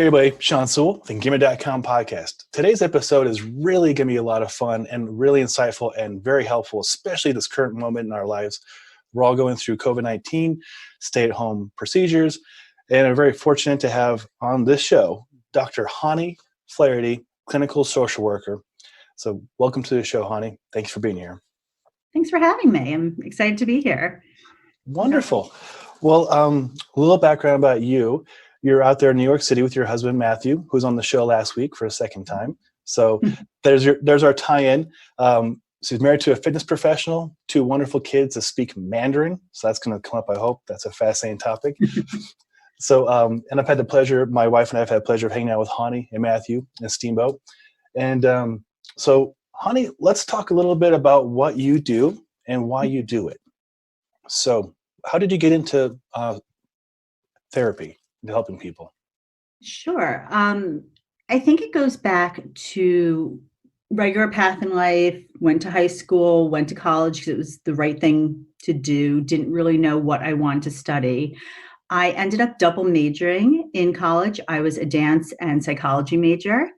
Hey everybody, Sean Sewell, the Engearment.com podcast. Today's episode is really going to be a lot of fun and really insightful and very helpful, especially this current moment in our lives. We're all going through COVID-19, stay-at-home procedures, and I'm very fortunate to have on this show Dr. Hanni Flaherty, clinical social worker. So welcome to the show, Hanni. Thanks for being here. Thanks for having me. I'm excited to be here. Wonderful. Well, a little background about you. You're out there in New York City with your husband, Matthew, who's on the show last week for a second time. So there's our tie-in. She's married to a fitness professional, two wonderful kids that speak Mandarin. So that's going to come up, I hope. That's a fascinating topic. So, and I've had the pleasure, my wife and I have had the pleasure of hanging out with Hanni and Matthew and Steamboat. And so, Hanni, let's talk a little bit about what you do and why you do it. So how did you get into therapy? To helping people? Sure. I think it goes back to regular path in life, went to high school, went to college because it was the right thing to do, didn't really know what I wanted to study. I ended up double majoring in college. I was a dance and psychology major.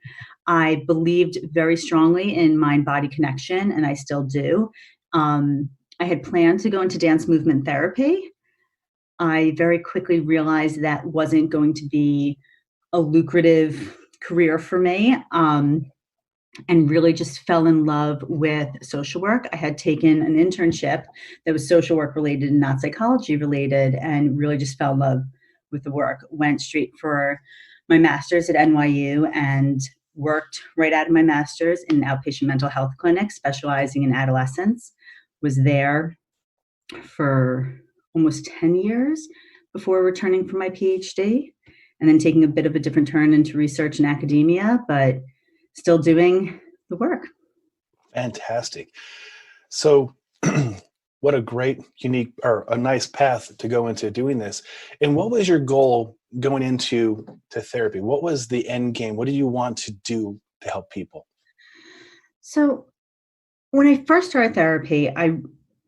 I believed very strongly in mind-body connection, and I still do. I had planned to go into dance movement therapy. I very quickly realized that wasn't going to be a lucrative career for me, and really just fell in love with social work. I had taken an internship that was social work related and not psychology related, and really just fell in love with the work. Went straight for my master's at NYU and worked right out of my master's in an outpatient mental health clinic specializing in adolescents. Was there for almost 10 years before returning for my PhD, and then taking a bit of a different turn into research and academia, but still doing the work. Fantastic. So what a great, unique, or a nice path to go into doing this. And what was your goal going into therapy? What was the end game? What did you want to do to help people? So when I first started therapy,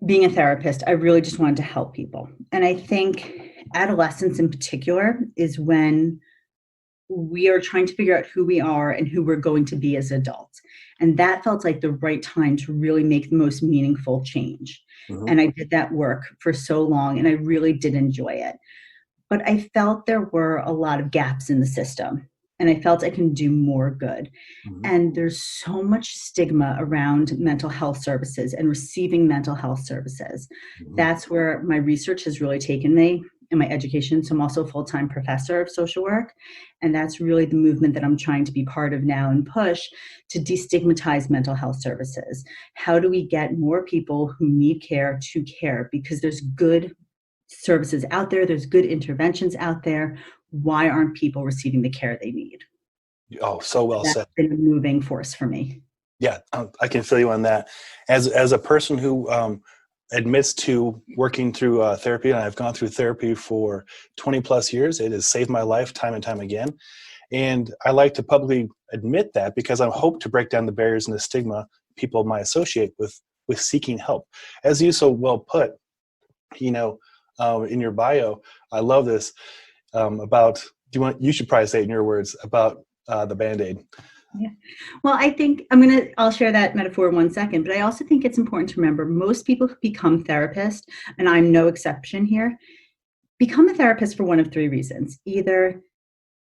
being a therapist, I really just wanted to help people. And I think adolescence in particular is when we are trying to figure out who we are and who we're going to be as adults. And that felt like the right time to really make the most meaningful change. Mm-hmm. And I did that work for so long, and I really did enjoy it. But I felt there were a lot of gaps in the system, and I felt I can do more good. Mm-hmm. And there's so much stigma around mental health services and receiving mental health services. Mm-hmm. That's where my research has really taken me in my education. So I'm also a full-time professor of social work. And that's really the movement that I'm trying to be part of now and push to destigmatize mental health services. How do we get more people who need care to care? Because there's good services out there. There's good interventions out there. Why aren't people receiving the care they need? Oh, so well said. That's been a moving force for me. Yeah, I can feel you on that. As a person who admits to working through therapy, and I've gone through therapy for 20 plus years, it has saved my life time and time again. And I like to publicly admit that because I hope to break down the barriers and the stigma people might associate with seeking help. As you so well put, in your bio, I love this. You should probably say it in your words about the Band-Aid. Yeah. Well, I think I'll share that metaphor in 1 second, but I also think it's important to remember most people who become therapists, and I'm no exception here, become a therapist for one of three reasons. Either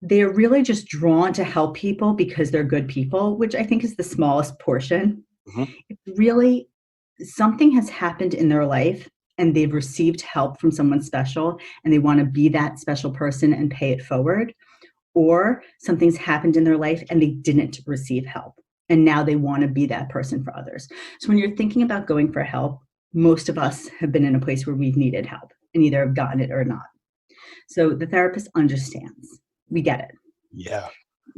they're really just drawn to help people because they're good people, which I think is the smallest portion. Mm-hmm. It's really something has happened in their life and they've received help from someone special and they want to be that special person and pay it forward. Or something's happened in their life and they didn't receive help. And now they want to be that person for others. So when you're thinking about going for help, most of us have been in a place where we've needed help and either have gotten it or not. So the therapist understands. We get it. Yeah.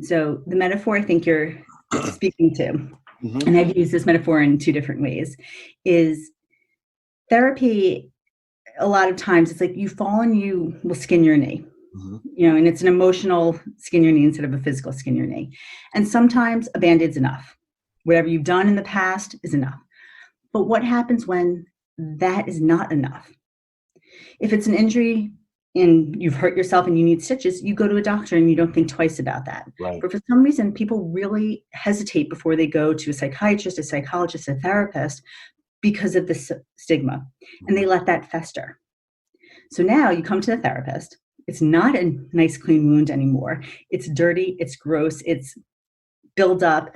So the metaphor I think you're speaking to, mm-hmm. and I've used this metaphor in two different ways, is therapy, a lot of times it's like you fall and you will skin your knee. Mm-hmm. And it's an emotional skin your knee instead of a physical skin your knee. And sometimes a Band-Aid's enough. Whatever you've done in the past is enough. But what happens when that is not enough? If it's an injury and you've hurt yourself and you need stitches, you go to a doctor and you don't think twice about that. Right. But for some reason, people really hesitate before they go to a psychiatrist, a psychologist, a therapist because of this stigma, and they let that fester. So now you come to the therapist. It's not a nice, clean wound anymore. It's dirty. It's gross. It's build up.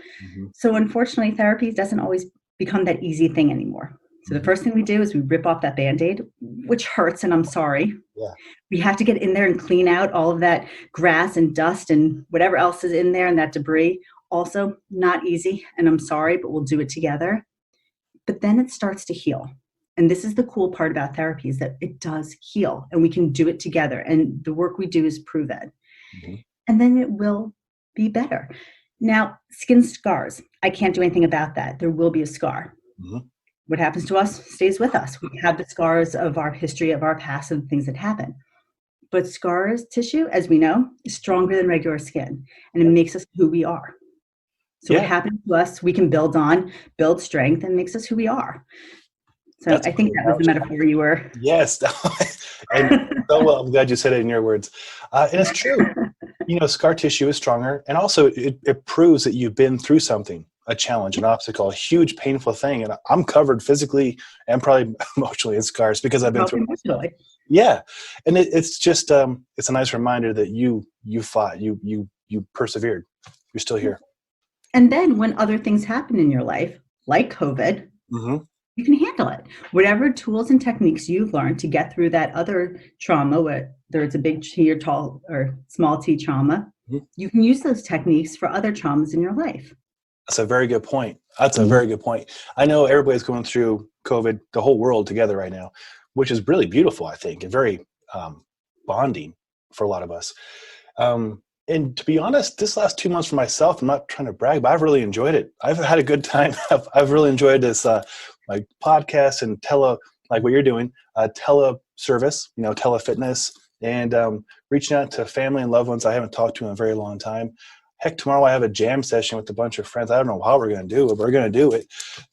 So unfortunately, therapy doesn't always become that easy thing anymore. So the first thing we do is we rip off that Band-Aid, which hurts, and I'm sorry. Yeah. We have to get in there and clean out all of that grass and dust and whatever else is in there and that debris. Also not easy, and I'm sorry, but we'll do it together. But then it starts to heal. And this is the cool part about therapy, is that it does heal, and we can do it together. And the work we do is proven. And then it will be better. Now, skin scars, I can't do anything about that. There will be a scar. What happens to us stays with us. We have the scars of our history, of our past, and things that happen. But scars tissue, as we know, is stronger than regular skin, and it makes us who we are. So what happened to us, we can build on, build strength, and makes us who we are. So I think that was the metaphor you were. Yes. And so well, I'm glad you said it in your words. And it's true. Scar tissue is stronger. And also it proves that you've been through something, a challenge, an obstacle, a huge painful thing. And I'm covered physically and probably emotionally in scars because I've been through it. Yeah. And it's just, it's a nice reminder that you fought, you persevered. You're still here. And then when other things happen in your life, like COVID, you can handle it. Whatever tools and techniques you've learned to get through that other trauma, whether it's a big T or tall or small T trauma, you can use those techniques for other traumas in your life. That's a very good point. That's a very good point. I know everybody's going through COVID, the whole world together right now, which is really beautiful, I think, and very bonding for a lot of us. And to be honest, this last 2 months for myself, I'm not trying to brag, but I've really enjoyed it. I've had a good time. I've really enjoyed this like podcast and like what you're doing, tele-service, tele-fitness, and reaching out to family and loved ones I haven't talked to in a very long time. Heck, tomorrow I have a jam session with a bunch of friends. I don't know how we're going to do it, but we're going to do it.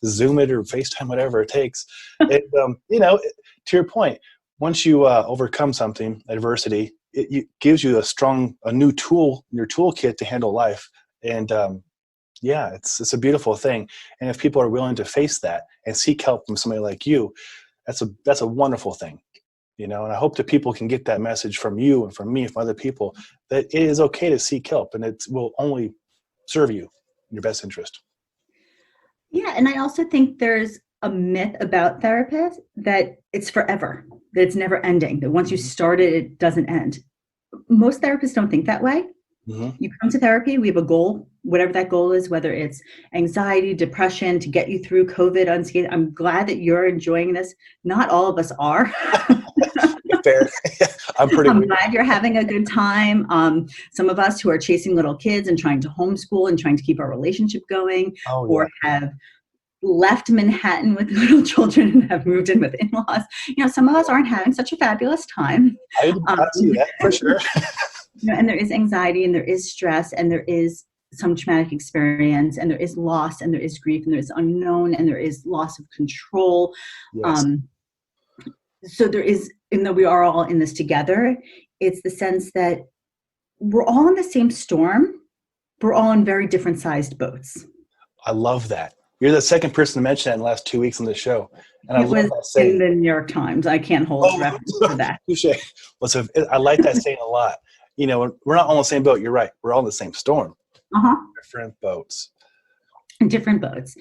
Zoom it or FaceTime, whatever it takes. And, to your point, once you overcome something, adversity, it gives you a new tool in your toolkit to handle life. And it's a beautiful thing. And if people are willing to face that and seek help from somebody like you, that's a wonderful thing. And I hope that people can get that message from you and from me and from other people, that it is okay to seek help, and it will only serve you in your best interest. Yeah. And I also think there's a myth about therapists that it's forever, that it's never ending, that once you start it, it doesn't end. Most therapists don't think that way. You come to therapy, we have a goal, whatever that goal is, whether it's anxiety, depression, to get you through COVID unscathed. I'm glad that you're enjoying this. Not all of us are. Fair. I'm glad you're having a good time. Some of us who are chasing little kids and trying to homeschool and trying to keep our relationship going, or have left Manhattan with little children and have moved in with in-laws. Some of us aren't having such a fabulous time. I see that for sure. And there is anxiety, and there is stress, and there is some traumatic experience, and there is loss, and there is grief, and there is unknown, and there is loss of control. Yes. So there is, even though we are all in this together, it's the sense that we're all in the same storm. We're all in very different sized boats. I love that. You're the second person to mention that in the last 2 weeks on the show. And it was in the New York Times. I can't hold reference to that. Well, so I like that saying a lot. We're not all on the same boat. You're right. We're all in the same storm. Different boats. Different boats.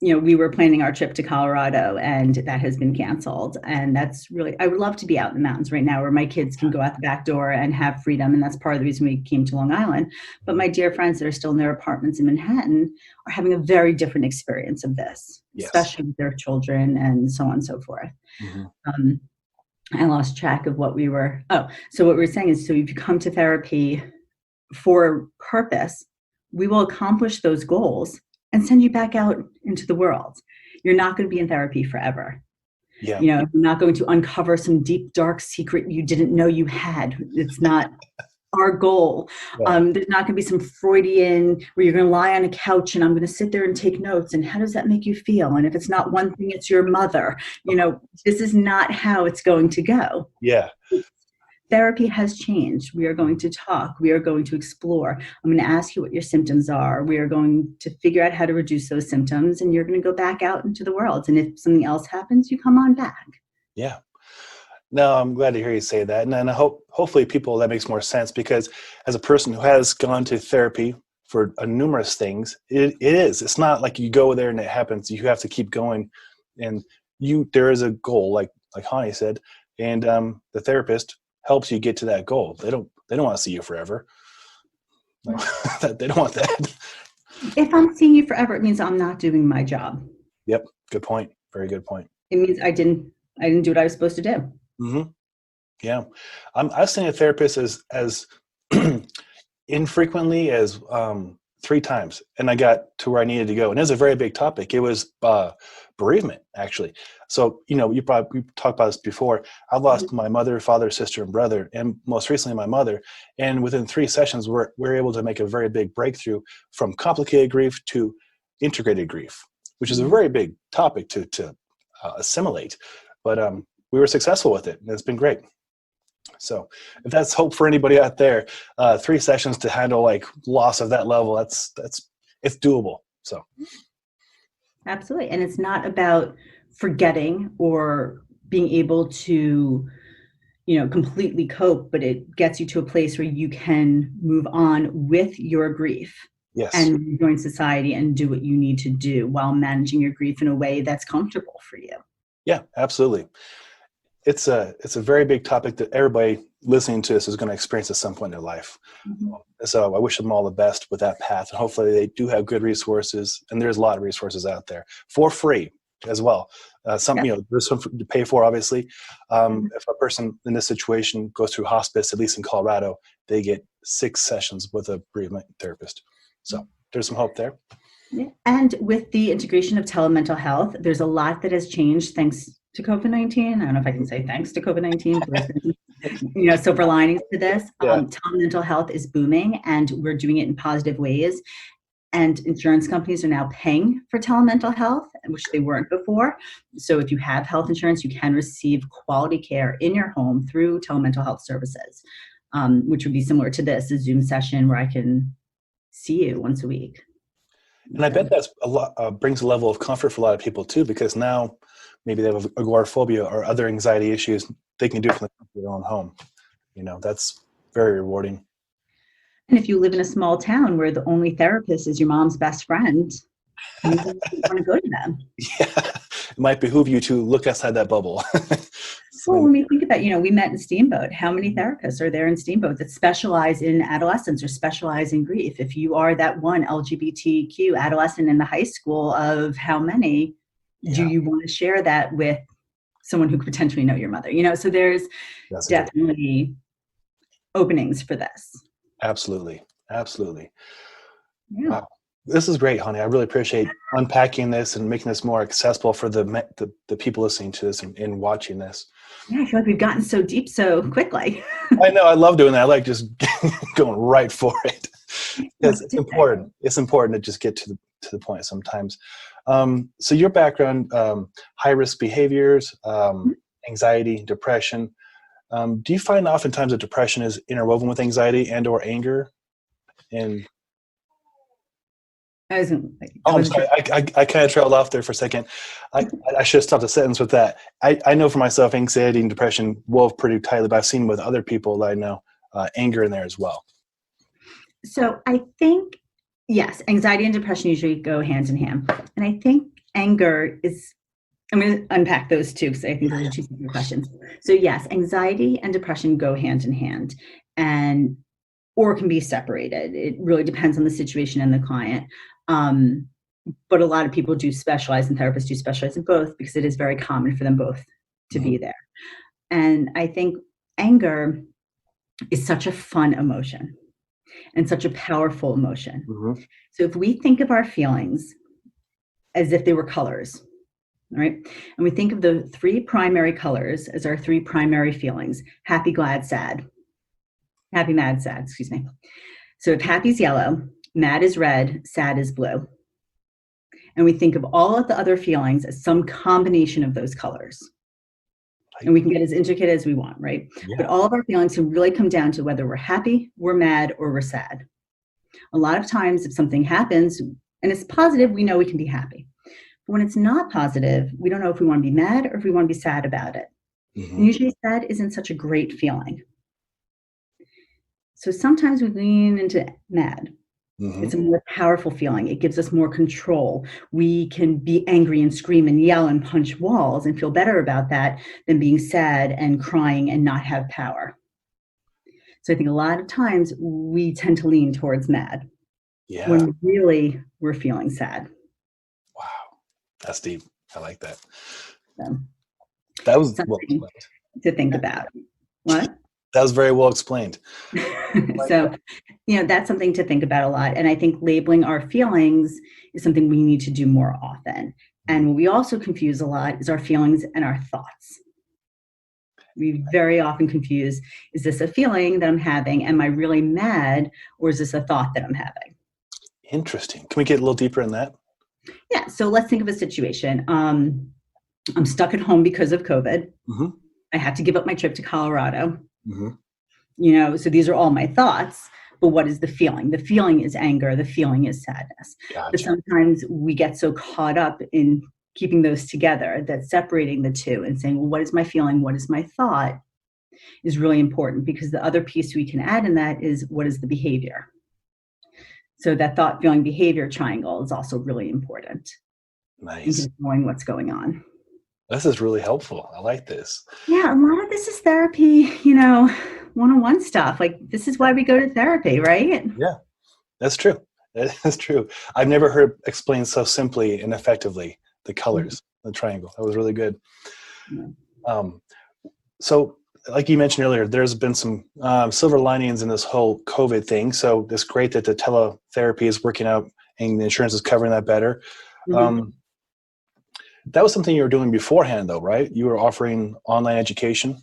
We were planning our trip to Colorado, and that has been canceled. And that's really, I would love to be out in the mountains right now where my kids can go out the back door and have freedom. And that's part of the reason we came to Long Island. But my dear friends that are still in their apartments in Manhattan are having a very different experience of this, especially with their children and so on and so forth. I lost track of what we were. So what we were saying is, so if you come to therapy for purpose, we will accomplish those goals and send you back out into the world. You're not going to be in therapy forever. Yeah. You're not going to uncover some deep, dark secret you didn't know you had. It's not our goal. Yeah. There's not going to be some Freudian where you're going to lie on a couch and I'm going to sit there and take notes. And how does that make you feel? And if it's not one thing, it's your mother. This is not how it's going to go. Yeah. therapy has changed. We are going to talk. We are going to explore. I'm going to ask you what your symptoms are. We are going to figure out how to reduce those symptoms, and you're going to go back out into the world. And if something else happens, you come on back. Yeah. No, I'm glad to hear you say that. And I hope, hopefully people, that makes more sense, because as a person who has gone to therapy for numerous things, it's not like you go there and it happens. You have to keep going, and there is a goal, like Hanni said, and the therapist helps you get to that goal. They don't want to see you forever. No, they don't want that. If I'm seeing you forever, it means I'm not doing my job. Yep. Good point. Very good point. It means I didn't do what I was supposed to do. Mm-hmm. Yeah. I've seen a therapist as infrequently as 3 times, and I got to where I needed to go. And it was a very big topic. It was bereavement, actually. So, we talked about this before. I've lost my mother, father, sister, and brother, and most recently my mother. And within 3 sessions, we're able to make a very big breakthrough from complicated grief to integrated grief, which is a very big topic to assimilate. But we were successful with it, and it's been great. So if that's hope for anybody out there, 3 sessions to handle like loss of that level, it's doable. So. Absolutely. And it's not about forgetting or being able to, completely cope, but it gets you to a place where you can move on with your grief. Yes. And rejoin society and do what you need to do while managing your grief in a way that's comfortable for you. Yeah, absolutely. It's a very big topic that everybody listening to this is going to experience at some point in their life. Mm-hmm. So I wish them all the best with that path. And hopefully they do have good resources. And there's a lot of resources out there for free as well. There's some to pay for, obviously. If a person in this situation goes through hospice, at least in Colorado, they get 6 sessions with a bereavement therapist. So there's some hope there. Yeah. And with the integration of telemental health, there's a lot that has changed thanks to COVID-19. I don't know if I can say thanks to COVID-19, silver linings to this. Yeah. Telemental health is booming, and we're doing it in positive ways. And insurance companies are now paying for telemental health, which they weren't before. So if you have health insurance, you can receive quality care in your home through telemental health services, which would be similar to this, a Zoom session where I can see you once a week. And I bet that's a lot, brings a level of comfort for a lot of people too, because now maybe they have agoraphobia or other anxiety issues. They can do it from their own home. That's very rewarding. And if you live in a small town where the only therapist is your mom's best friend, you want to go to them. Yeah, it might behoove you to look outside that bubble. Well, when we think about, we met in Steamboat. How many therapists are there in Steamboat that specialize in adolescence or specialize in grief? If you are that one LGBTQ adolescent in the high school of how many, do you want to share that with someone who could potentially know your mother? So there's definitely openings for this. Absolutely. Absolutely. Yeah. Wow. This is great, Hanni. I really appreciate unpacking this and making this more accessible for the people listening to this and watching this. Yeah, I feel like we've gotten so deep so quickly. I know. I love doing that. I like just going right for it. It's important. It's important to just get to the point sometimes. So your background, high-risk behaviors, anxiety, depression. Do you find oftentimes that depression is interwoven with anxiety and or anger? And I'm sorry. I kind of trailed off there for a second. I should have stopped the sentence with that. I know for myself, anxiety and depression wove pretty tightly, but I've seen with other people that I know anger in there as well. So I think, yes, anxiety and depression usually go hand in hand. And I think anger is, I'm going to unpack those two because I think those are 2 separate questions. So yes, anxiety and depression go hand in hand or can be separated. It really depends on the situation and the client. But a lot of people do specialize, and therapists do specialize in both because it is very common for them both to be there. And I think anger is such a fun emotion and such a powerful emotion. Mm-hmm. So if we think of our feelings as if they were colors, right? And we think of the 3 primary colors as our 3 primary feelings: happy, glad, sad. Happy, mad, sad, excuse me. So if happy is yellow, mad is red, sad is blue. And we think of all of the other feelings as some combination of those colors. And we can get as intricate as we want, right? Yeah. But all of our feelings can really come down to whether we're happy, we're mad, or we're sad. A lot of times, if something happens and it's positive, we know we can be happy. But when it's not positive, we don't know if we want to be mad or if we want to be sad about it. And usually sad isn't such a great feeling. So sometimes we lean into mad. It's a more powerful feeling. It gives us more control. We can be angry and scream and yell and punch walls and feel better about that than being sad and crying and not have power. So I think a lot of times we tend to lean towards mad when really we're feeling sad. Wow. That's deep. I like that. So, That was well explained. to think about. What? That was very well explained. So, that's something to think about a lot. And I think labeling our feelings is something we need to do more often. And what we also confuse a lot is our feelings and our thoughts. We very often confuse, is this a feeling that I'm having? Am I really mad? Or is this a thought that I'm having? Interesting. Can we get a little deeper in that? Yeah. So let's think of a situation. I'm stuck at home because of COVID. I had to give up my trip to Colorado. So these are all my thoughts, but what is the feeling? The feeling is anger. The feeling is sadness. Gotcha. But sometimes we get so caught up in keeping those together that separating the two and saying, well, what is my feeling? What is my thought is really important, because the other piece we can add in that is, what is the behavior? So that thought, feeling, behavior triangle is also really important. Nice. In knowing what's going on. This is really helpful. I like this. Yeah, a lot of this is therapy, one-on-one stuff. Like, this is why we go to therapy, right? Yeah, that's true. That is true. I've never heard it explained so simply and effectively, the colors, the triangle. That was really good. So like you mentioned earlier, there's been some silver linings in this whole COVID thing. So it's great that the teletherapy is working out and the insurance is covering that better. That was something you were doing beforehand, though, right? You were offering online education?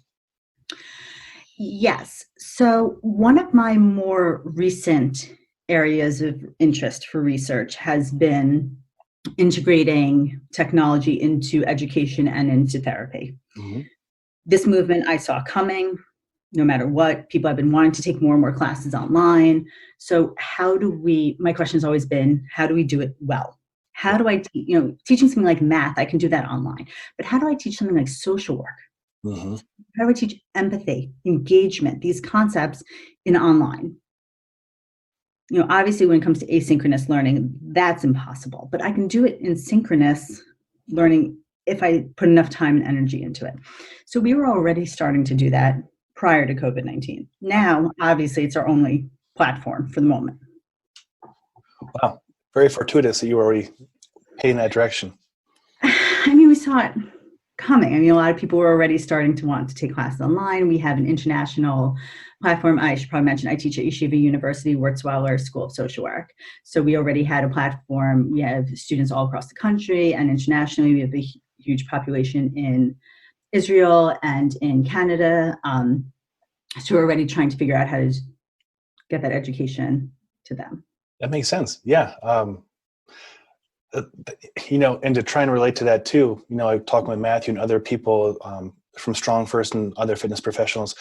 Yes. So one of my more recent areas of interest for research has been integrating technology into education and into therapy. This movement I saw coming, no matter what. People have been wanting to take more and more classes online. So my question has always been, how do we do it well? How do I teaching something like math, I can do that online. But how do I teach something like social work? How do I teach empathy, engagement, these concepts in online? Obviously when it comes to asynchronous learning, that's impossible. But I can do it in synchronous learning if I put enough time and energy into it. So we were already starting to do that prior to COVID-19. Now, obviously, it's our only platform for the moment. Wow. Very fortuitous that you were already heading that direction. We saw it coming. A lot of people were already starting to want to take classes online. We have an international platform. I should probably mention I teach at Yeshiva University, Wurzweiler School of Social Work. So we already had a platform. We have students all across the country and internationally. We have a huge population in Israel and in Canada. So we're already trying to figure out how to get that education to them. That makes sense. Yeah. And to try and relate to that too, I talked with Matthew and other people from Strong First and other fitness professionals.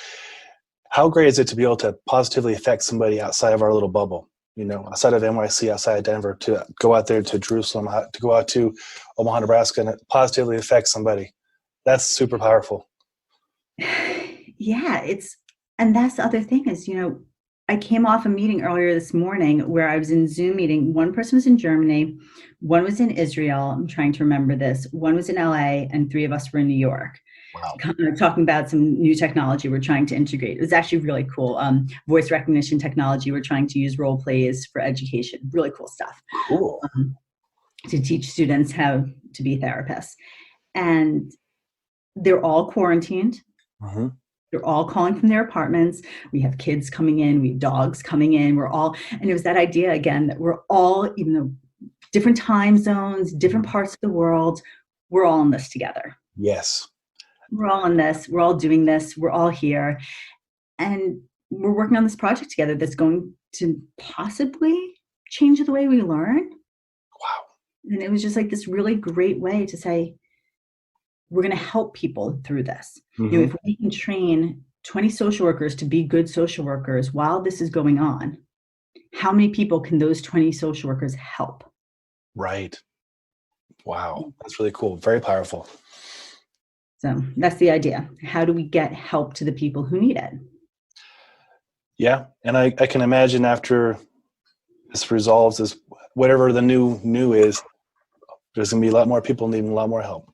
How great is it to be able to positively affect somebody outside of our little bubble, outside of NYC, outside of Denver, to go out there to Jerusalem, to go out to Omaha, Nebraska, and positively affect somebody. That's super powerful. Yeah, and that's the other thing is, I came off a meeting earlier this morning where I was in Zoom meeting. One person was in Germany, one was in Israel. I'm trying to remember this. One was in LA, and 3 of us were in New York. Wow. Talking about some new technology we're trying to integrate. It was actually really cool. Voice recognition technology. We're trying to use role plays for education. Really cool stuff. Cool. To teach students how to be therapists. And they're all quarantined. They're all calling from their apartments. We have kids coming in. We have dogs coming in. And it was that idea again that we're all, even though different time zones, different parts of the world, we're all in this together. Yes. We're all in this. We're all doing this. We're all here. And we're working on this project together that's going to possibly change the way we learn. Wow. And it was just like this really great way to say, we're going to help people through this. Mm-hmm. If we can train 20 social workers to be good social workers while this is going on, how many people can those 20 social workers help? Right. Wow. That's really cool. Very powerful. So that's the idea. How do we get help to the people who need it? Yeah. And I can imagine after this resolves, is whatever the new is, there's going to be a lot more people needing a lot more help.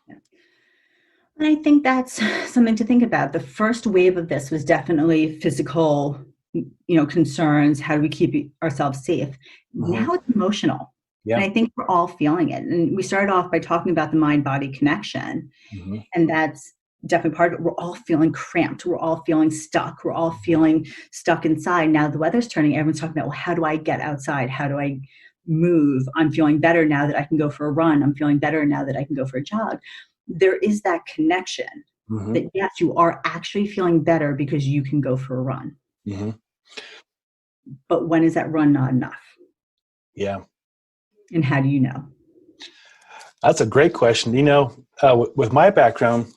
And I think that's something to think about. The first wave of this was definitely physical, concerns. How do we keep ourselves safe? Mm-hmm. Now it's emotional. Yeah. And I think we're all feeling it. And we started off by talking about the mind-body connection. Mm-hmm. And that's definitely part of it. We're all feeling cramped. We're all feeling stuck. We're all feeling stuck inside. Now the weather's turning. Everyone's talking about, well, how do I get outside? How do I move? I'm feeling better now that I can go for a run. I'm feeling better now that I can go for a jog. There is that connection Mm-hmm. that, yes, you are actually feeling better because you can go for a run. Mm-hmm. But when is that run not enough? Yeah. And how do you know? That's a great question. With my background,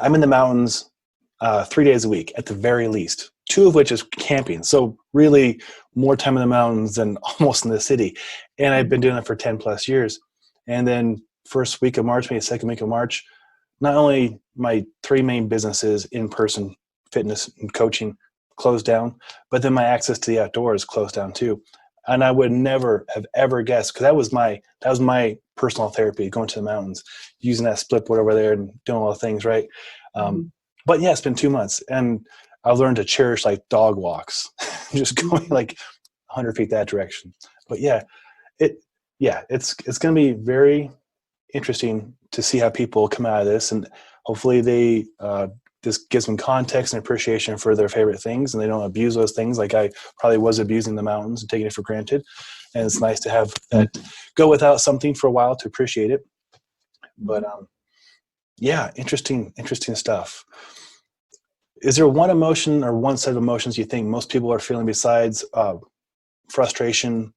I'm in the mountains 3 days a week at the very least, 2 of which is camping. So really more time in the mountains than almost in the city. And I've been doing it for 10 plus years. And then first week of March, maybe second week of March, not only my 3 main businesses, in-person fitness and coaching, closed down, but then my access to the outdoors closed down too. And I would never have ever guessed, because that was my personal therapy, going to the mountains, using that split board over there and doing all the things, right? But yeah, it's been 2 months, and I've learned to cherish like dog walks, just going like 100 feet that direction. But it's going to be very interesting to see how people come out of this, and hopefully they this gives them context and appreciation for their favorite things, and they don't abuse those things like I probably was abusing the mountains and taking it for granted. And it's nice to have that go without something for a while to appreciate it. But interesting stuff. Is there one emotion or one set of emotions you think most people are feeling besides frustration,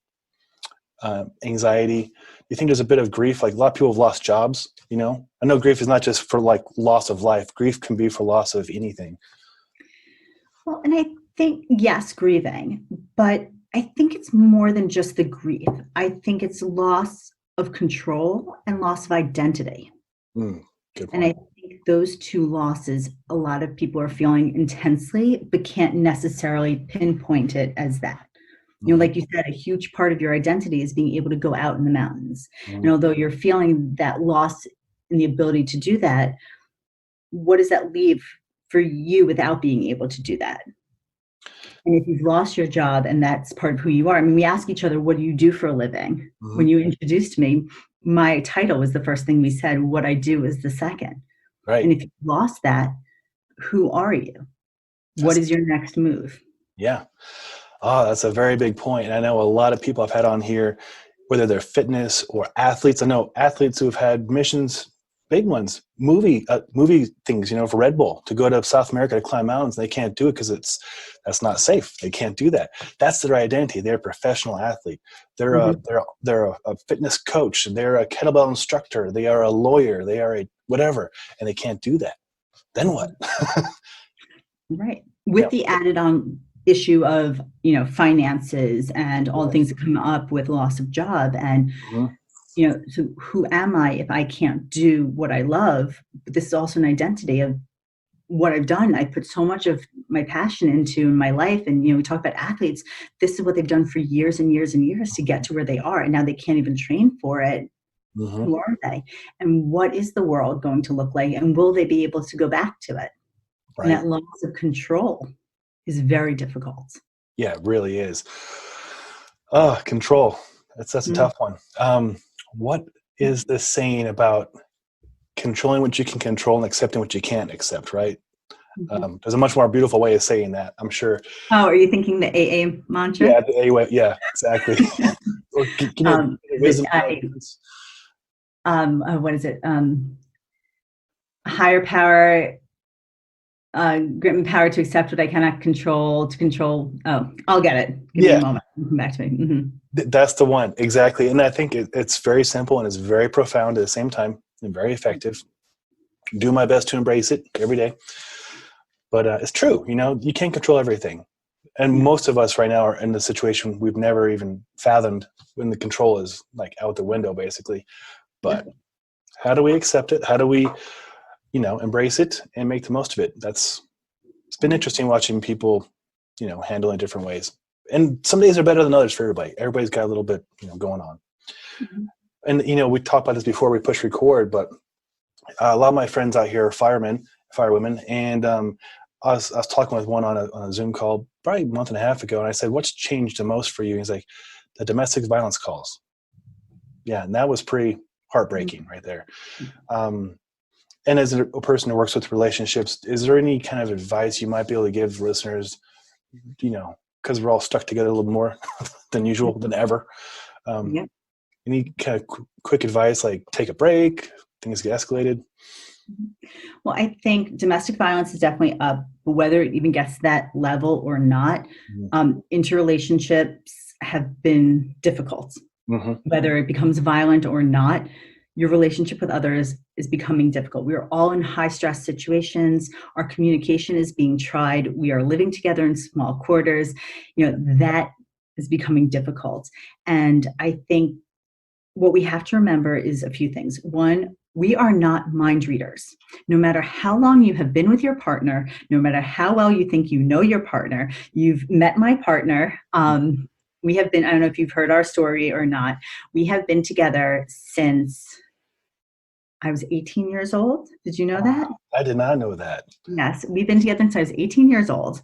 anxiety? Do you think there's a bit of grief? Like a lot of people have lost jobs, I know grief is not just for like loss of life. Grief can be for loss of anything. Well, and I think, yes, grieving, but I think it's more than just the grief. I think it's loss of control and loss of identity. Good point. And I think those 2 losses, a lot of people are feeling intensely, but can't necessarily pinpoint it as that. Like you said, a huge part of your identity is being able to go out in the mountains. And although you're feeling that loss in the ability to do that, what does that leave for you without being able to do that? And if you've lost your job and that's part of who you are, we ask each other, what do you do for a living? When you introduced me, my title was the first thing we said. What I do is the second. Right. And if you've lost that, who are you? What is your next move? Yeah. Oh, that's a very big point. And I know a lot of people I've had on here, whether they're fitness or athletes. I know athletes who have had missions, big ones, movie things, for Red Bull, to go to South America to climb mountains. They can't do it because that's not safe. They can't do that. That's their identity. They're a professional athlete. They're a fitness coach. They're a kettlebell instructor. They are a lawyer. They are a whatever, and they can't do that. Then what? Right. With the added on issue of, finances and all the things that come up with loss of job. And, so who am I if I can't do what I love? But this is also an identity of what I've done. I put so much of my passion into my life. And, we talk about athletes. This is what they've done for years and years and years to get to where they are. And now they can't even train for it. Who are they? And what is the world going to look like? And will they be able to go back to it? Right. And that loss of control is very difficult. Yeah, it really is. Control. That's a tough one. What is this saying about controlling what you can control and accepting what you can't accept, right? There's a much more beautiful way of saying that, I'm sure. Oh, are you thinking the AA mantra? Yeah, the AA way. Yeah, exactly. Or wisdom. What is it? Higher power, grant me power to accept what I cannot control, to control. Oh, I'll get it. Give me a moment. Come back to me. That's the one. Exactly. And I think it's very simple and it's very profound at the same time and very effective. do my best to embrace it every day. But it's true, you can't control everything. And most of us right now are in the situation we've never even fathomed, when the control is like out the window, basically. But how do we accept it? How do we, embrace it and make the most of it? It's been interesting watching people, handle it in different ways. And some days are better than others for everybody. Everybody's got a little bit, going on. Mm-hmm. And, we talked about this before we push record, but a lot of my friends out here are firemen, firewomen. And I was talking with one on a Zoom call probably a month and a half ago. And I said, what's changed the most for you? And he's like, the domestic violence calls. Yeah. And that was pretty heartbreaking right there. And as a person who works with relationships, is there any kind of advice you might be able to give listeners, because we're all stuck together a little more than usual, than ever? Any kind of quick advice, like take a break, things get escalated? Well, I think domestic violence is definitely up, but whether it even gets to that level or not, interrelationships have been difficult. Mm-hmm. Whether it becomes violent or not, your relationship with others is becoming difficult. We are all in high stress situations. Our communication is being tried. We are living together in small quarters. That is becoming difficult. And I think what we have to remember is a few things. One, we are not mind readers. No matter how long you have been with your partner, no matter how well you think you know your partner, you've met my partner. We have been, I don't know if you've heard our story or not, we have been together since I was 18 years old. Did you know that? I did not know that. Yes, we've been together since I was 18 years old.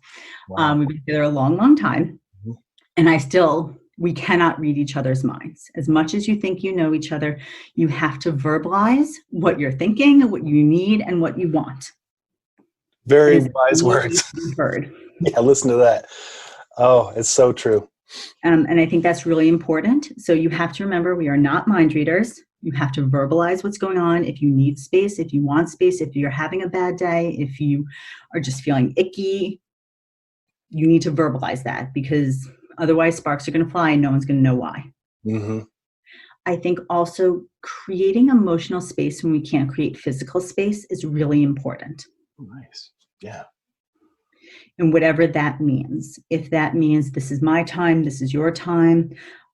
Wow. We've been together a long, long time. Mm-hmm. And we cannot read each other's minds. As much as you think you know each other, you have to verbalize what you're thinking, what you need, and what you want. Very wise words. Heard. Yeah, listen to that. Oh, it's so true. And I think that's really important. So you have to remember, we are not mind readers. You have to verbalize what's going on. If you need space, if you want space, if you're having a bad day, if you are just feeling icky, you need to verbalize that, because otherwise sparks are going to fly and no one's going to know why. Mm-hmm. I think also creating emotional space when we can't create physical space is really important. Nice. Yeah. And whatever that means. If that means this is my time, this is your time,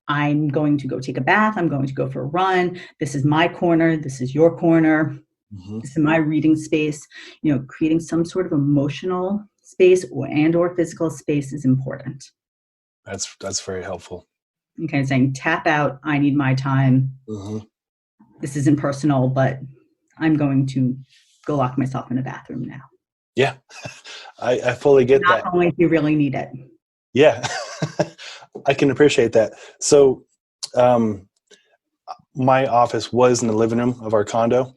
I'm going to go take a bath, I'm going to go for a run, this is my corner, this is your corner, this is my reading space, creating some sort of emotional space or physical space is important. That's very helpful. Okay, saying tap out, I need my time. Mm-hmm. This isn't personal, but I'm going to go lock myself in a bathroom now. Yeah, I fully get that. Not only if you really need it. Yeah, I can appreciate that. So my office was in the living room of our condo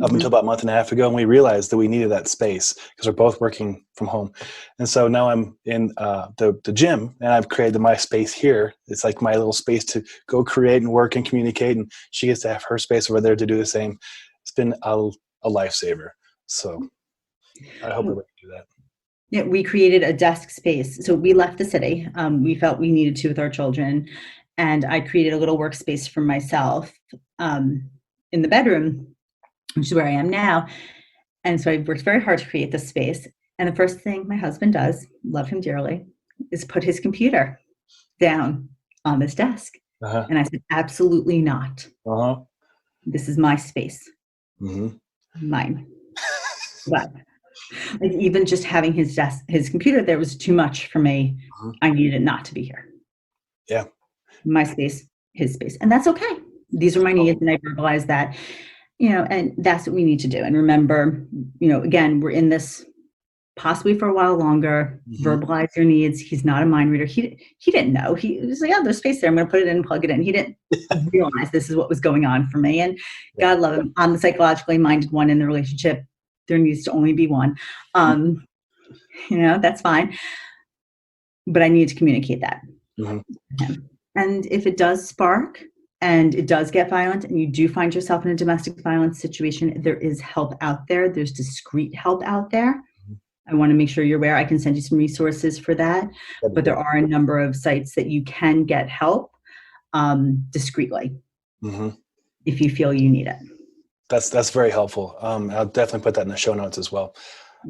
up until about a month and a half ago, and we realized that we needed that space because we're both working from home. And so now I'm in the gym, and I've created my space here. It's like my little space to go create and work and communicate, and she gets to have her space over there to do the same. It's been a lifesaver. So I hope everybody can do that. Yeah, we created a desk space. So we left the city. We felt we needed to with our children. And I created a little workspace for myself in the bedroom, which is where I am now. And so I worked very hard to create this space. And the first thing my husband does, love him dearly, is put his computer down on this desk. Uh-huh. And I said, absolutely not. Uh-huh. This is my space. Mm-hmm. Mine. But like, even just having his computer there was too much for me. Uh-huh. I needed it not to be here. Yeah. My space, his space. And that's okay. These are my needs, and I verbalize that. And that's what we need to do. And remember, again, we're in this possibly for a while longer. Mm-hmm. Verbalize your needs. He's not a mind reader. He didn't know. He was like, oh, there's space there. I'm going to put it in and plug it in. He didn't realize this is what was going on for me. And God love him. I'm the psychologically minded one in the relationship. There needs to only be one. That's fine. But I need to communicate that. Mm-hmm. And if it does spark, and it does get violent, and you do find yourself in a domestic violence situation, there is help out there. There's discreet help out there. Mm-hmm. I want to make sure you're aware. I can send you some resources for that. But there are a number of sites that you can get help discreetly if you feel you need it. That's very helpful. I'll definitely put that in the show notes as well.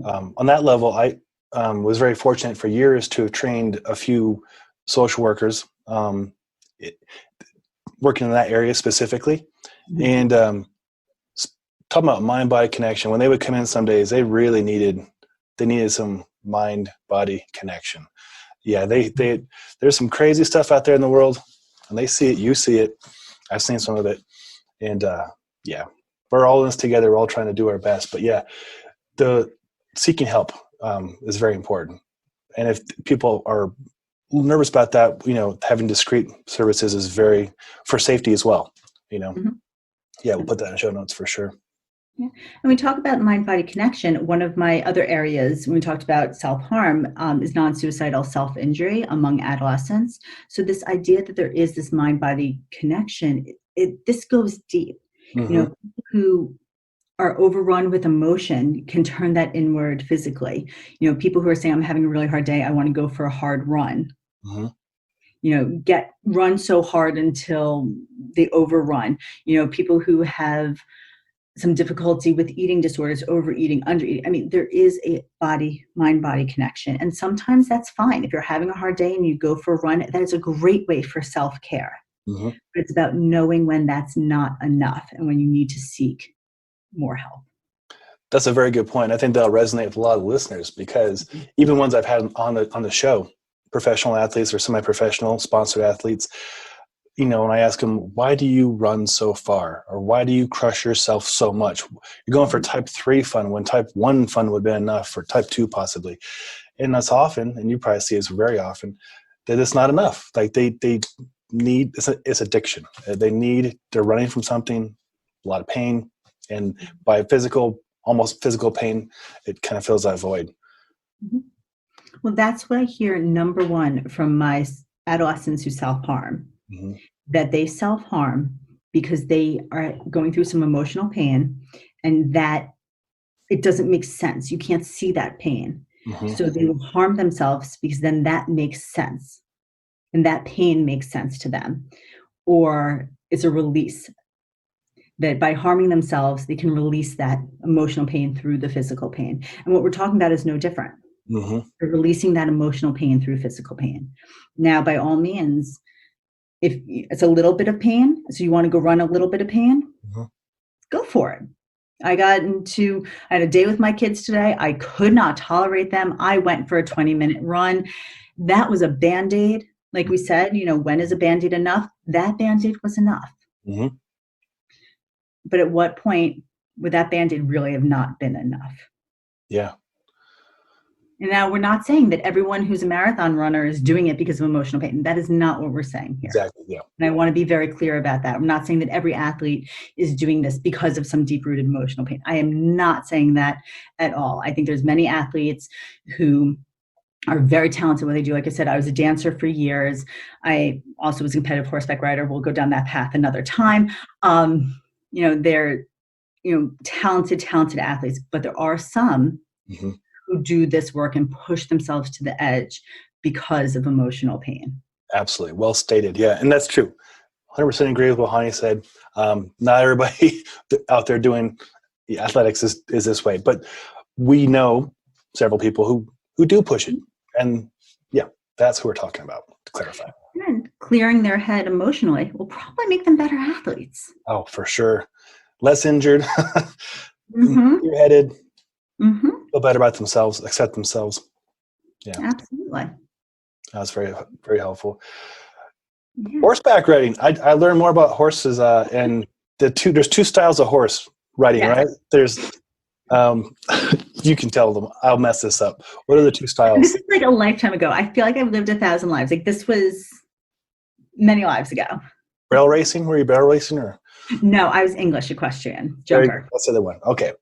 On that level, I was very fortunate for years to have trained a few social workers working in that area specifically. Mhm. And talking about mind-body connection, when they would come in some days, they really needed some mind-body connection. Yeah, there's some crazy stuff out there in the world, and they see it, you see it. I've seen some of it. And yeah, we're all in this together. We're all trying to do our best. But yeah, the seeking help is very important. And if people are nervous about that, having discreet services is very for safety as well. Mhm. Yeah, we'll put that in the show notes for sure. Yeah. And we talk about mind-body connection. One of my other areas when we talked about self-harm is non-suicidal self-injury among adolescents. So this idea that there is this mind-body connection, this goes deep. Mm-hmm. People who are overrun with emotion can turn that inward physically. People who are saying, I'm having a really hard day, I want to go for a hard run. Mm-hmm. Run so hard until they overrun. People who have some difficulty with eating disorders, overeating, undereating. I mean, there is a mind-body connection. And sometimes that's fine. If you're having a hard day and you go for a run, that is a great way for self-care. Mm-hmm. But it's about knowing when that's not enough and when you need to seek more help. That's a very good point. I think that'll resonate with a lot of listeners because even ones I've had on the show, professional athletes or semi-professional sponsored athletes, when I ask them, why do you run so far? Or why do you crush yourself so much? You're going for type 3 fun when type 1 fun would be enough, for type 2 possibly. And that's often, and you probably see it's very often, that it's not enough. Like they need, it's addiction. They're running from something, a lot of pain. And by almost physical pain, it kind of fills that void. Mm-hmm. Well, that's what I hear number one from my adolescents who self-harm. Mm-hmm. That they self-harm because they are going through some emotional pain and that it doesn't make sense. You can't see that pain. Mm-hmm. So they will harm themselves because then that makes sense. And that pain makes sense to them. Or it's a release. That by harming themselves, they can release that emotional pain through the physical pain. And what we're talking about is no different. Mm-hmm. They're releasing that emotional pain through physical pain. Now, by all means, if it's a little bit of pain, so you want to go run a little bit of pain, mm-hmm. go for it. I had a day with my kids today. I could not tolerate them. I went for a 20-minute run. That was a Band-Aid. Like we said, when is a Band-Aid enough? That Band-Aid was enough. Mm-hmm. But at what point would that Band-Aid really have not been enough? Yeah. And now we're not saying that everyone who's a marathon runner is doing it because of emotional pain. That is not what we're saying here. Exactly. Yeah. And I want to be very clear about that. I'm not saying that every athlete is doing this because of some deep-rooted emotional pain. I am not saying that at all. I think there's many athletes who are very talented in what they do. Like I said, I was a dancer for years. I also was a competitive horseback rider. We'll go down that path another time. They're talented athletes, but there are some mm-hmm. who do this work and push themselves to the edge because of emotional pain. Absolutely. Well stated. Yeah. And that's true. 100% agree with what Hanni said. Not everybody out there doing athletics is this way, but we know several people who do push it. And yeah, that's who we're talking about, to clarify. And clearing their head emotionally will probably make them better athletes. Oh, for sure. Less injured, mm-hmm. clear-headed, mm-hmm. feel better about themselves, accept themselves. Yeah, absolutely. That's very, very helpful. Yeah. Horseback riding. I learned more about horses, and there's two styles of horse riding, yes. Right? There's, you can tell them. I'll mess this up. What are the two styles? This is like a lifetime ago. I feel like I've lived 1,000 lives. Like this was many lives ago. Barrel racing? Were you barrel racing or? No, I was English equestrian jumper. That's the other one. Okay.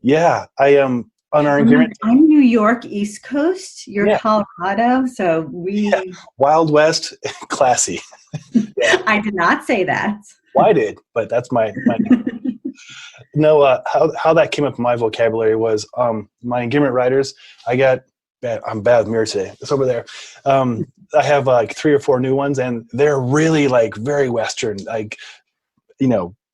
Yeah, I am on our Engearment. I'm New York, East Coast. You're Colorado, so Wild West, classy. Yeah. I did not say that. Well, I did, but that's my No, how that came up in my vocabulary was my Engearment riders. I'm bad with mirror today. It's over there. I have like 3 or 4 new ones, and they're really like very Western, like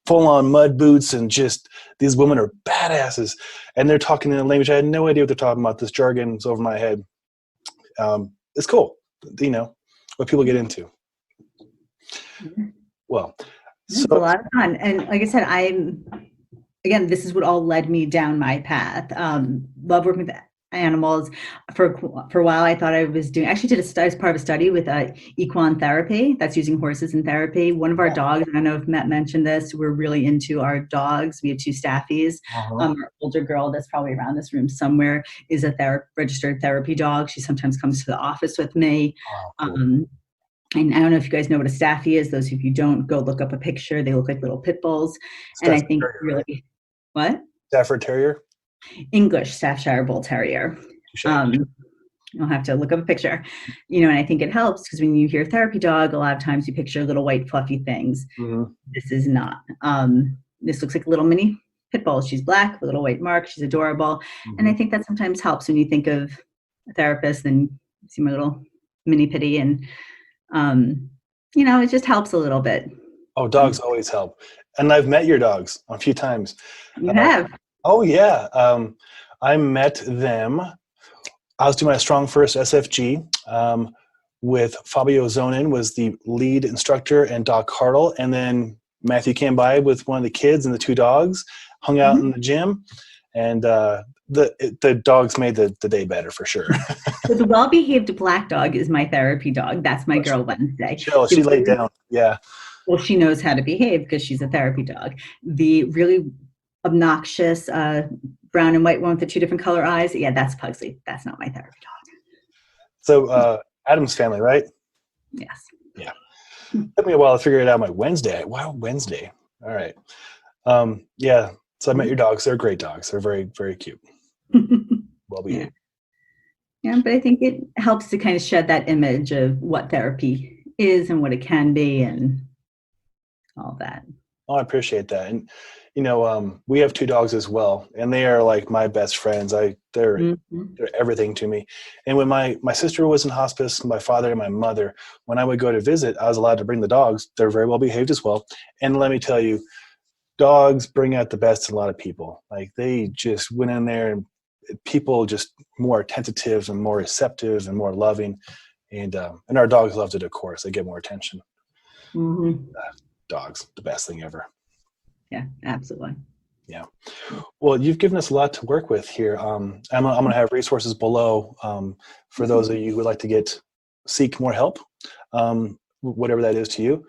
full on mud boots, and just these women are badasses, and they're talking in a language I had no idea what they're talking about. This jargon's over my head. It's cool, what people get into. Well, it's a lot of fun. And like I said, again, this is what all led me down my path. Love working with animals. For a while, I thought I was doing, actually did I was part of a study with equine therapy, that's using horses in therapy. One of our dogs, I don't know if Matt mentioned this, we're really into our dogs. We have 2 staffies. Our older girl that's probably around this room somewhere is a registered therapy dog. She sometimes comes to the office with me. Cool. And I don't know if you guys know what a staffy is. Those of you who don't, go look up a picture. They look like little pit bulls. And I think Terrier, really, right? What? Stafford Terrier? English Staffordshire Bull Terrier. You'll have to look up a picture. And I think it helps because when you hear therapy dog, a lot of times you picture little white fluffy things. This is not. This looks like a little mini pit bull. She's black with a little white mark. She's adorable. And I think that sometimes helps when you think of a therapist and you see my little mini pitty, and it just helps a little bit. Oh, dogs always help. And I've met your dogs a few times. You have? Oh, yeah. I met them. I was doing my Strong First SFG with Fabio Zonin was the lead instructor, and Doc Hartle. And then Matthew came by with one of the kids and the 2 dogs, hung out in the gym. And the dogs made the day better for sure. So the well-behaved black dog is my therapy dog. That's my girl Wednesday. She laid down. Yeah. Well, she knows how to behave because she's a therapy dog. The really obnoxious brown and white one with the 2 different color eyes, yeah, that's Pugsley. That's not my therapy dog. So Adam's family, right? Yes. Yeah. Took me a while to figure it out. My Wednesday. Wow, Wednesday. All right. Yeah. So I met your dogs. They're great dogs. They're very, very cute. Well behaved. Yeah, but I think it helps to kind of shed that image of what therapy is and what it can be and all that. Oh, I appreciate that. And, we have 2 dogs as well, and they are like my best friends. They're everything to me. And when my sister was in hospice, my father and my mother, when I would go to visit, I was allowed to bring the dogs. They're very well behaved as well. And let me tell you, dogs bring out the best in a lot of people. Like, they just went in there, and people just more attentive and more receptive and more loving. And our dogs loved it, of course. They get more attention. Dogs, the best thing ever. Yeah, absolutely. Yeah. Well, you've given us a lot to work with here. I'm going to have resources below for those of you who would like to seek more help, whatever that is to you.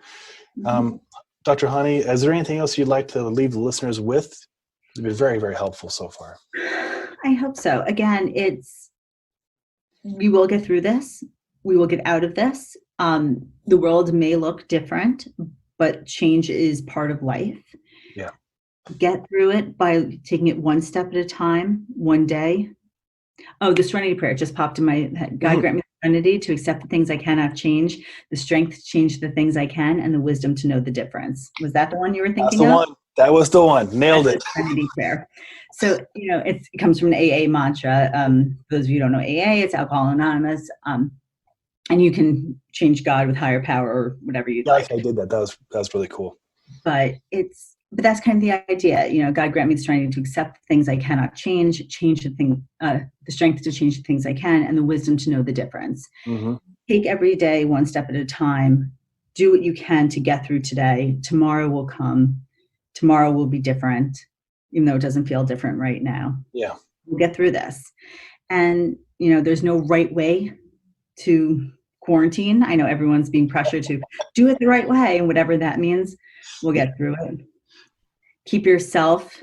Dr. Hanni, is there anything else you'd like to leave the listeners with? It's been very, very helpful so far. I hope so. Again, we will get through this. We will get out of this. The world may look different, but change is part of life. Yeah. Get through it by taking it one step at a time, one day. Oh, the Serenity Prayer just popped in my head. God grant me the serenity to accept the things I cannot change, the strength to change the things I can, and the wisdom to know the difference. Was that the one you were thinking That's the of? One. That was the one. Nailed it. Serenity Prayer. So, it comes from an AA mantra. For those of you who don't know AA, it's Alcohol Anonymous. And you can change God with higher power or whatever you like. I did that. That was really cool. But that's kind of the idea. God grant me the strength to accept the things I cannot change the strength to change the things I can, and the wisdom to know the difference. Take every day one step at a time. Do what you can to get through today. Tomorrow will come. Tomorrow will be different, even though it doesn't feel different right now. Yeah. We'll get through this. And, there's no right way to quarantine. I know everyone's being pressured to do it the right way, and whatever that means, we'll get through it. Keep yourself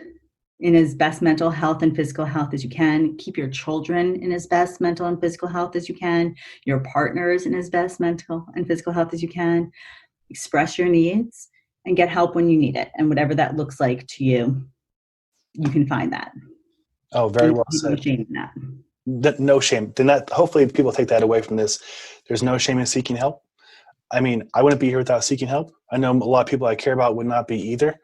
in as best mental health and physical health as you can. Keep your children in as best mental and physical health as you can. Your partners in as best mental and physical health as you can. Express your needs and get help when you need it. And whatever that looks like to you, you can find that. Oh, very well said. No shame in that. No shame. Then hopefully people take that away from this. There's no shame in seeking help. I mean, I wouldn't be here without seeking help. I know a lot of people I care about would not be either.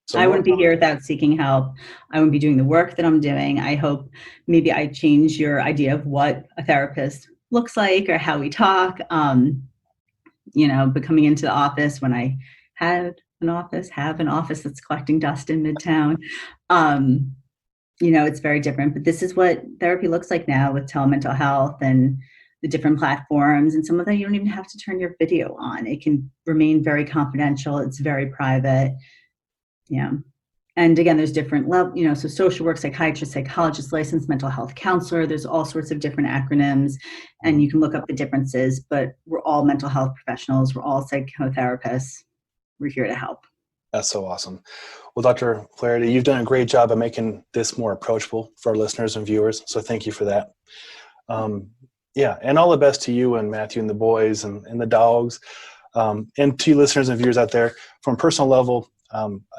So I wouldn't be here without seeking help. I wouldn't be doing the work that I'm doing. I hope maybe I change your idea of what a therapist looks like or how we talk. But coming into the office when I had an office, have an office that's collecting dust in Midtown. It's very different, but this is what therapy looks like now with telemental health and the different platforms. And some of that you don't even have to turn your video on. It can remain very confidential. It's very private. Yeah. And again, there's different levels, so social work, psychiatrist, psychologist, licensed mental health counselor, there's all sorts of different acronyms, and you can look up the differences, but we're all mental health professionals. We're all psychotherapists. We're here to help. That's so awesome. Well, Dr. Flaherty, you've done a great job of making this more approachable for our listeners and viewers. So thank you for that. And all the best to you and Matthew and the boys and the dogs. And to you listeners and viewers out there, from a personal level,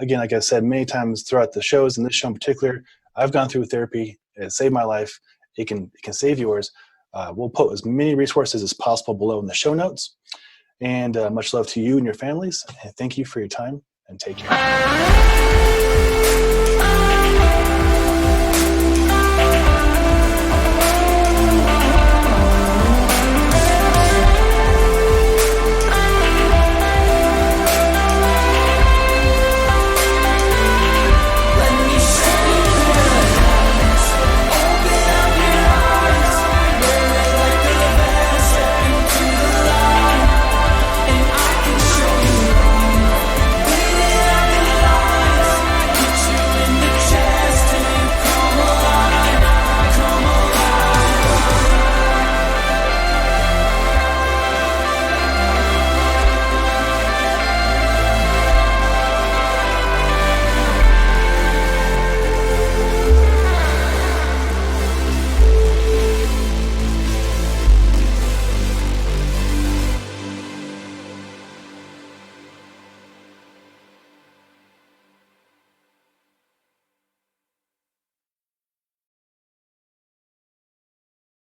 again, like I said many times throughout the shows, and this show in particular, I've gone through therapy. It saved my life. It can save yours. We'll put as many resources as possible below in the show notes. And much love to you and your families. And thank you for your time, and take care.